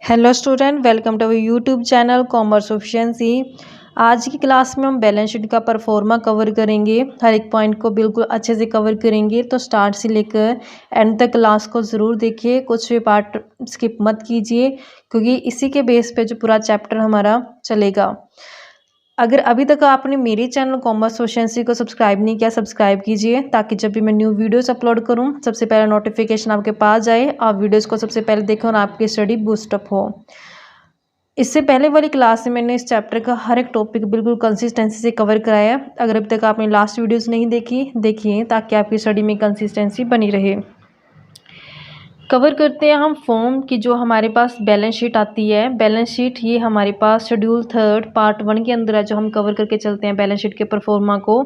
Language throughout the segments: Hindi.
Hello student, welcome to our YouTube channel commerce efficiency. आज की क्लास में हम बैलेंस शीट का परफॉर्मा कवर करेंगे। हर एक पॉइंट को बिल्कुल अच्छे से कवर करेंगे, तो स्टार्ट से लेकर एंड तक क्लास को ज़रूर देखिए। कुछ भी पार्ट स्किप मत कीजिए, क्योंकि इसी के बेस पे जो पूरा चैप्टर हमारा चलेगा। अगर अभी तक आपने मेरे चैनल कॉमर्स एफिशिएंसी को सब्सक्राइब नहीं किया, सब्सक्राइब कीजिए, ताकि जब भी मैं न्यू वीडियोस अपलोड करूं सबसे पहले नोटिफिकेशन आपके पास जाए, आप वीडियोस को सबसे पहले देखें और आपकी स्टडी बूस्टअप हो। इससे पहले वाली क्लास में मैंने इस चैप्टर का हर एक टॉपिक बिल्कुल कंसिस्टेंसी से कवर कराया है। अगर अभी तक आपने लास्ट वीडियोस नहीं देखी, देखिए, ताकि आपकी स्टडी में कंसिस्टेंसी बनी रहे। कवर करते हैं हम फॉर्म की जो हमारे पास बैलेंस शीट आती है। बैलेंस शीट ये हमारे पास शेड्यूल 3 पार्ट 1 के अंदर है, जो हम कवर करके चलते हैं बैलेंस शीट के परफॉर्मा को।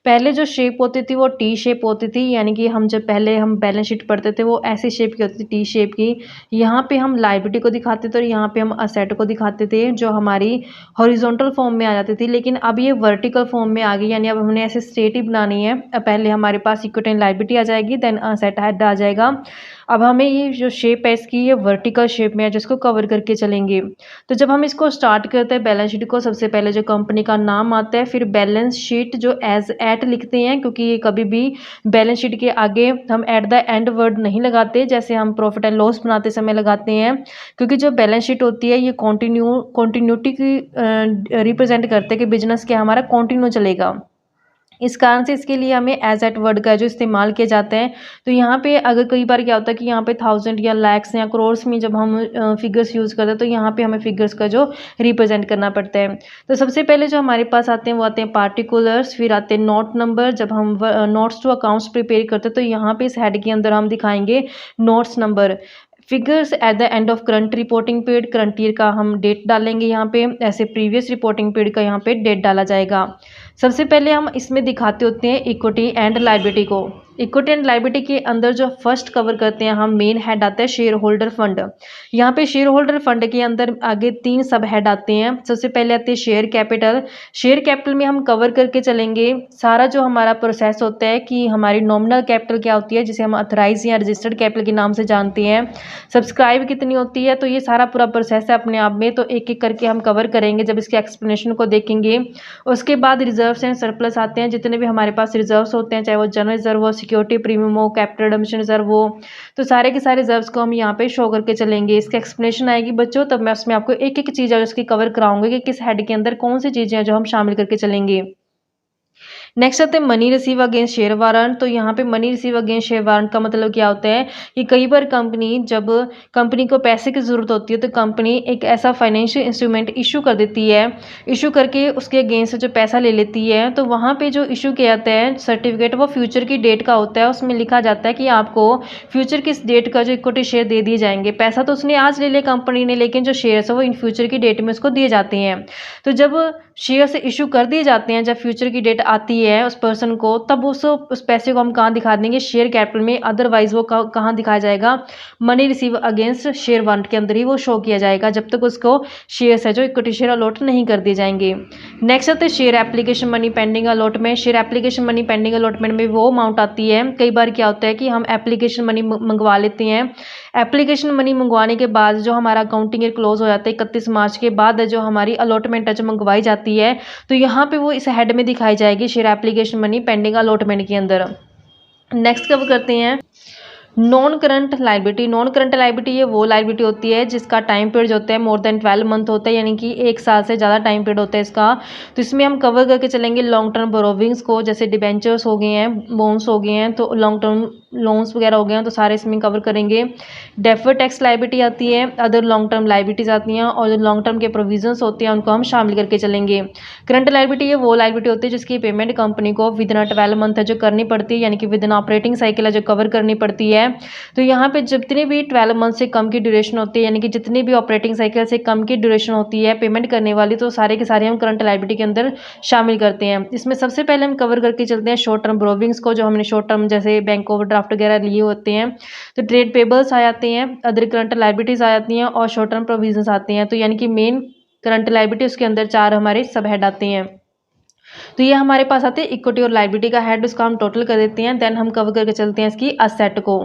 पहले जो शेप होती थी वो टी शेप होती थी, यानी कि हम जब पहले हम बैलेंस शीट पढ़ते थे वो ऐसी शेप की होती थी, टी शेप की। यहाँ पे हम लायबिलिटी को दिखाते थे और यहाँ पे हम असेट को दिखाते थे, जो हमारी हॉरिजॉन्टल फॉर्म में आ जाती थी। लेकिन अब ये वर्टिकल फॉर्म में आ गई, यानी अब हमने ऐसे स्ट्रेट ही बनानी है। अब पहले हमारे पास इक्विटी एंड लायबिलिटी आ जाएगी, देन असेट हेड आ जाएगा। अब हमें ये जो शेप है इसकी, ये वर्टिकल शेप में है, जिसको कवर करके चलेंगे। तो जब हम इसको स्टार्ट करते हैं बैलेंस शीट को, सबसे पहले जो कंपनी का नाम आता है, फिर बैलेंस शीट जो एज एट लिखते हैं, क्योंकि ये कभी भी बैलेंस शीट के आगे हम एट द एंड वर्ड नहीं लगाते, जैसे हम प्रॉफिट एंड लॉस बनाते समय लगाते हैं। क्योंकि जो बैलेंस शीट होती है ये कॉन्टिन्यूटी की रिप्रेजेंट करते हैं कि बिजनेस क्या हमारा कॉन्टिन्यू चलेगा। इस कारण से इसके लिए हमें एज एट वर्ड का जो इस्तेमाल किया जाता है। तो यहाँ पे अगर कई बार क्या होता है कि यहाँ पे थाउजेंड या लैक्स या करोर्स में जब हम फिगर्स यूज़ करते हैं, तो यहाँ पे हमें फिगर्स का जो रिप्रेजेंट करना पड़ता है। तो सबसे पहले जो हमारे पास आते हैं वो आते हैं पार्टिकुलर्स, फिर आते हैं नोट नंबर। जब हम नोट्स टू अकाउंट्स प्रिपेयर करते हैं, तो यहाँ पे इस हेड के अंदर हम दिखाएंगे notes number. Figures at the end of current reporting period, current year का हम डेट डालेंगे यहाँ पे, ऐसे प्रीवियस रिपोर्टिंग पीरियड का यहाँ पे डेट डाला जाएगा। सबसे पहले हम इसमें दिखाते होते हैं इक्विटी एंड लायबिलिटी को। इक्विटी एंड लायबिलिटी के अंदर जो फर्स्ट कवर करते हैं हम, मेन हेड आता है शेयर होल्डर फंड। यहाँ पे शेयर होल्डर फंड के अंदर आगे 3 सब हेड आते हैं। सबसे पहले आते हैं शेयर कैपिटल। शेयर कैपिटल में हम कवर करके चलेंगे सारा जो हमारा प्रोसेस होता है कि हमारी नॉमिनल कैपिटल क्या होती है, जिसे हम अथराइज या रजिस्टर्ड कैपिटल के नाम से जानते हैं, सब्सक्राइब कितनी होती है। तो ये सारा पूरा प्रोसेस है अपने आप में, तो एक एक करके हम कवर करेंगे जब इसके एक्सप्लेनेशन को देखेंगे। उसके बाद रिजर्व्स एंड सरप्लस आते हैं, जितने भी हमारे पास रिजर्व्स होते हैं, चाहे वो जनरल रिजर्व हो, सिक्योरिटी प्रीमियम हो, कैपिटल रिडम्पशन रिजर्व हो, तो सारे के सारे रिजर्व्स को हम यहाँ पे शो करके चलेंगे। इसका एक्सप्लेनेशन आएगी बच्चों, तब मैं उसमें आपको एक एक चीज़ है उसकी कवर कराऊंगी कि किस हेड के अंदर कौन सी चीज़ें हैं जो हम शामिल करके चलेंगे। नेक्स्ट आते हैं money receive against share warrant. तो यहाँ पे money receive against share warrant का मतलब क्या होता है कि कई बार जब कंपनी को पैसे की ज़रूरत होती है, तो कंपनी एक ऐसा फाइनेंशियल इंस्ट्रूमेंट इशू कर देती है, इशू करके उसके अगेंस्ट जो पैसा ले लेती है। तो वहाँ पे जो इशू किया जाता है सर्टिफिकेट, वो फ्यूचर की डेट का होता है। उसमें लिखा जाता है कि आपको फ्यूचर किस डेट का जो इक्विटी शेयर दे दिए जाएंगे। पैसा तो उसने आज ले लिया कंपनी ने, लेकिन जो शेयर्स है वो इन फ्यूचर की डेट में उसको दिए जाते हैं। तो जब शेयर से इशू कर दिए जाते हैं, जब फ्यूचर की डेट आती है उस पर्सन को, तब उस पैसे को हम कहाँ दिखा देंगे, शेयर कैपिटल में। अदरवाइज वो कहाँ दिखाया जाएगा, money receive against share warrant के अंदर ही वो शो किया जाएगा, जब तक उसको शेयर्स है जो इक्विटी शेयर अलॉट नहीं कर दिए जाएंगे। नेक्स्ट आते हैं share application money pending allotment. Share application money pending allotment में वो अमाउंट आती है, कई बार क्या होता है कि हम एप्लीकेशन मनी मंगवा लेते हैं। एप्लीकेशन मनी मंगवाने के बाद जो हमारा अकाउंटिंग ईयर क्लोज हो जाता है 31 मार्च के बाद, जो हमारी अलॉटमेंट है जो मंगवाई जाती है, तो यहाँ पे वो इस हेड में दिखाई जाएगी share application money pending allotment के अंदर। नेक्स्ट कवर करते हैं non current liability. Non current liability ये वो लायबिलिटी होती है जिसका टाइम पीरियड होता है मोर देन 12 मंथ होता है, यानी कि 1 साल से ज़्यादा टाइम पीरियड होता है इसका। तो इसमें हम कवर करके चलेंगे लॉन्ग टर्म बोरोविंग्स को, जैसे डिबेंचर्स हो गए हैं, बॉन्ड्स हो गए हैं, तो लॉन्ग टर्म लोन्स वगैरह हो गए हैं, तो सारे इसमें कवर करेंगे। डेफर्ड टैक्स लायबिलिटी आती है, अदर लॉन्ग टर्म लायबिलिटीज आती हैं, और जो लॉन्ग टर्म के प्रोविजंस होते हैं उनको हम शामिल करके चलेंगे। करंट लायबिलिटी ये वो लायबिलिटी होती है जिसकी पेमेंट कंपनी को विद इन 12 मंथ है जो करनी पड़ती है, यानी कि विद इन ऑपरेटिंग साइकिल है जो कवर करनी पड़ती है। तो यहाँ पे जितनी भी 12 मंथ से कम की ड्यूरेशन होती है, यानी कि जितनी भी ऑपरेटिंग साइकिल से कम की ड्यूरेशन होती है पेमेंट करने वाली, तो सारे के सारे हम करंट लायबिलिटी के अंदर शामिल करते हैं। इसमें सबसे पहले हम कवर करके चलते हैं शॉर्ट टर्म बोरोविंग्स को, जो हमने शॉर्ट टर्म जैसे बैंक ओवरड्राफ्ट वगैरह लिए होते हैं। तो ट्रेड पेबल्स आ जाते हैं, अदर करंट लायबिलिटीज आ जाती हैं, और शॉर्ट टर्म प्रोविजंस आते हैं। तो यानी कि मेन करंट लायबिलिटी उसके अंदर 4 हमारे सब हेड आते हैं। तो ये हमारे पास आते हैं इक्विटी और लायबिलिटी का हेड, उसका हम टोटल कर देते हैं। देन हम कवर करके चलते हैं इसकी असेट को।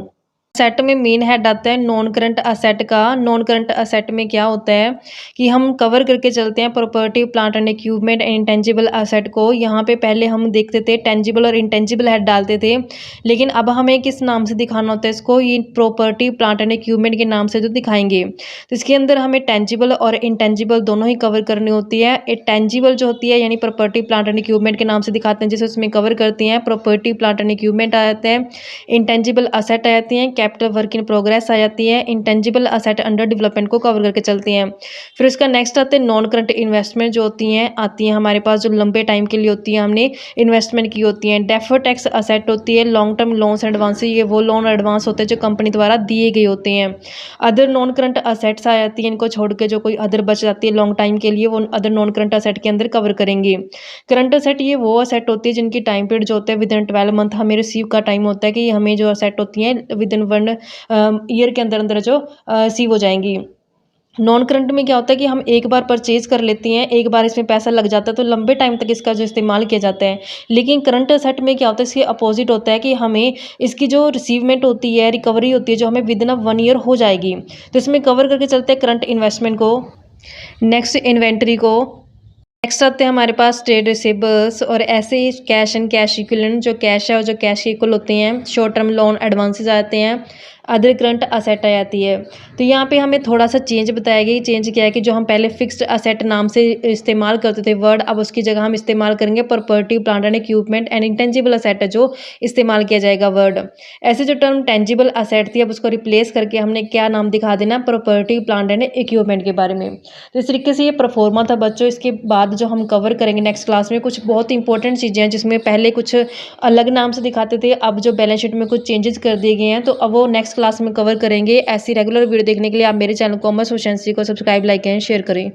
असेट में मेन हेड आता है नॉन करंट असेट का। नॉन करंट असेट में क्या होता है कि हम कवर करके चलते हैं property, plant and equipment and intangible asset को। यहाँ पे पहले हम देखते थे टेंजिबल और इंटेंजिबल हेड डालते थे, लेकिन अब हमें किस नाम से दिखाना होता है इसको, ये प्रॉपर्टी, प्लांट एंड इक्विपमेंट के नाम से जो दिखाएंगे। तो इसके अंदर हमें टेंजिबल और इंटेंजिबल दोनों ही कवर करनी होती है। एक टेंजिबल जो होती है यानी प्रॉपर्टी, प्लांट एंड इक्विपमेंट के नाम से दिखाते हैं, जिसे उसमें कवर करती हैं। प्रॉपर्टी, प्लांट एंड इक्विपमेंट आ जाते हैं, इंटेंजिबल असेट आ जाती हैं, कैपिटल वर्क इन प्रोग्रेस आ जाती है, इंटेंजिबल असेट अंडर डेवलपमेंट को कवर करके चलती हैं। फिर उसका नेक्स्ट आते हैं नॉन करंट इन्वेस्टमेंट जो होती हैं, आती हैं हमारे पास, जो लंबे टाइम के लिए होती हैं, हमने इन्वेस्टमेंट की होती हैं। डेफर्ड टैक्स असेट होती है, लॉन्ग टर्म लोन्स एडवांस, ये वो लोन एडवांस होते हैं जो कंपनी द्वारा दिए गए होते हैं। अदर नॉन करंट असेट्स आ जाती हैं, इनको छोड़ के जो कोई अदर बच जाती है लॉन्ग टाइम के लिए, वो अदर नॉन करंट असेट के अंदर कवर करेंगे। करंट असेट ये वो असेट होती है जिनकी टाइम पीरियड जो होता है विद इन 12 मंथ हमें रिसीव का टाइम होता है, कि हमें जो असेट होती हैं विद इन 1 ईयर के अंदर अंदर जो रिसीव हो जाएंगी। नॉन करंट में क्या होता है कि हम एक बार परचेज कर लेते हैं, एक बार इसमें पैसा लग जाता है तो लंबे टाइम तक इसका जो इस्तेमाल किया जाता है। लेकिन करंट असेट में क्या होता है, इसके अपोजिट होता है कि हमें इसकी जो रिसीवमेंट होती है, रिकवरी होती है, जो हमें विद इन 1 ईयर हो जाएगी। तो इसमें कवर करके चलते हैं करंट इन्वेस्टमेंट को। नेक्स्ट इन्वेंट्री को। नेक्स्ट आते हैं हमारे पास ट्रेड रिसीवेबल्स, और ऐसे ही कैश एंड कैश इक्विवेलेंट, जो कैश है और जो कैश के इक्वल होते हैं। शॉर्ट टर्म लोन एडवांसेस आते हैं, अदर करंट असेट आ जाती है। तो यहाँ पे हमें थोड़ा सा चेंज बताया गया। चेंज क्या है कि जो हम पहले फिक्स्ड असेट नाम से इस्तेमाल करते थे वर्ड, अब उसकी जगह हम इस्तेमाल करेंगे property, plant and equipment and intangible asset है जो इस्तेमाल किया जाएगा वर्ड। ऐसे जो टर्म टेंजिबल असेट थी, अब उसको रिप्लेस करके हमने क्या नाम दिखा देना, प्रॉपर्टी, प्लांट एंड इक्विपमेंट के बारे में। तो इस तरीके से ये प्रोफॉर्मा था बच्चों। इसके बाद जो हम कवर करेंगे नेक्स्ट क्लास में, कुछ बहुत इंपॉर्टेंट चीज़ें हैं जिसमें पहले कुछ अलग नाम से दिखाते थे, अब जो बैलेंस शीट में कुछ चेंजेस कर दिए गए हैं, तो अब वो नेक्स्ट क्लास में कवर करेंगे। ऐसी रेगुलर वीडियो देखने के लिए आप मेरे चैनल कॉमर्स एफिशिएंसी को सब्सक्राइब, लाइक एंड शेयर करें।